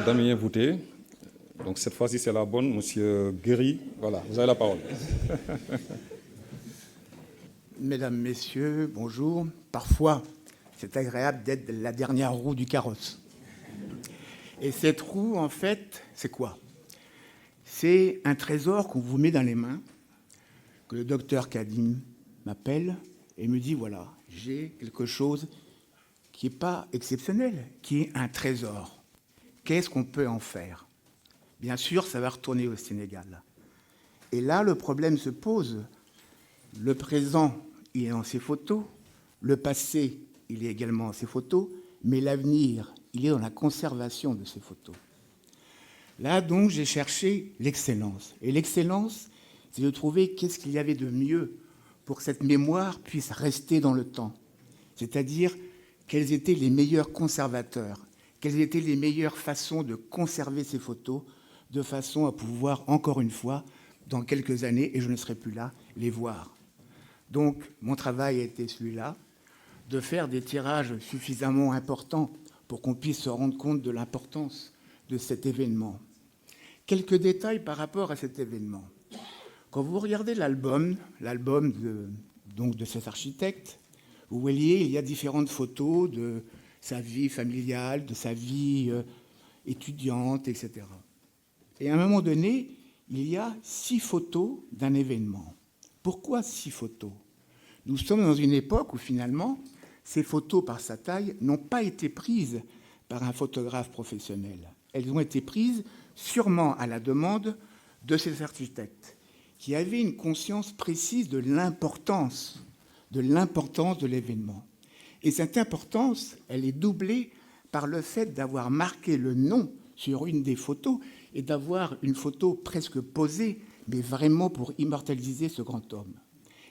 Damien Boutet. Donc cette fois-ci, c'est la bonne, Monsieur Guéry. Voilà, vous avez la parole. Mesdames, Messieurs, bonjour. Parfois, c'est agréable d'être la dernière roue du carrosse. Et cette roue, en fait, c'est quoi? C'est un trésor qu'on vous met dans les mains, que le docteur Kadim m'appelle et me dit, voilà, j'ai quelque chose qui n'est pas exceptionnel, qui est un trésor. Qu'est-ce qu'on peut en faire? Bien sûr, ça va retourner au Sénégal. Et là, le problème se pose. Le présent, il est dans ses photos. Le passé, il est également dans ses photos. Mais l'avenir, il est dans la conservation de ces photos. Là, donc, j'ai cherché l'excellence. Et l'excellence, c'est de trouver qu'est-ce qu'il y avait de mieux pour que cette mémoire puisse rester dans le temps. C'est-à-dire, quels étaient les meilleurs conservateurs, quelles étaient les meilleures façons de conserver ces photos, de façon à pouvoir, encore une fois, dans quelques années, et je ne serai plus là, les voir. Donc, mon travail a été celui-là, de faire des tirages suffisamment importants pour qu'on puisse se rendre compte de l'importance de cet événement. Quelques détails par rapport à cet événement. Quand vous regardez l'album de cet architecte, vous voyez, il y a différentes photos de sa vie familiale, de sa vie étudiante, etc. Et à un moment donné, il y a 6 photos d'un événement. Pourquoi 6 photos? Nous sommes dans une époque où finalement, ces photos par sa taille n'ont pas été prises par un photographe professionnel. Elles ont été prises sûrement à la demande de ces architectes qui avaient une conscience précise de l'importance de l'événement. Et cette importance, elle est doublée par le fait d'avoir marqué le nom sur une des photos et d'avoir une photo presque posée, mais vraiment pour immortaliser ce grand homme.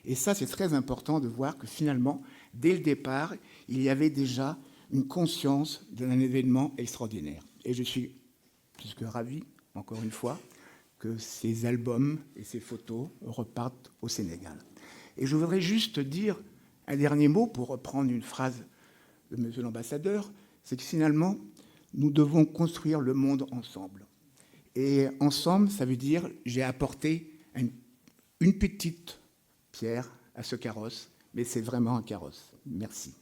Et ça, c'est très important de voir que finalement, dès le départ, il y avait déjà une conscience d'un événement extraordinaire. Et je suis plus que ravi, encore une fois, que ces albums et ces photos repartent au Sénégal. Et je voudrais juste dire un dernier mot pour reprendre une phrase de monsieur l'ambassadeur, c'est que finalement, nous devons construire le monde ensemble. Et ensemble, ça veut dire j'ai apporté une petite pierre à ce carrosse, mais c'est vraiment un carrosse. Merci.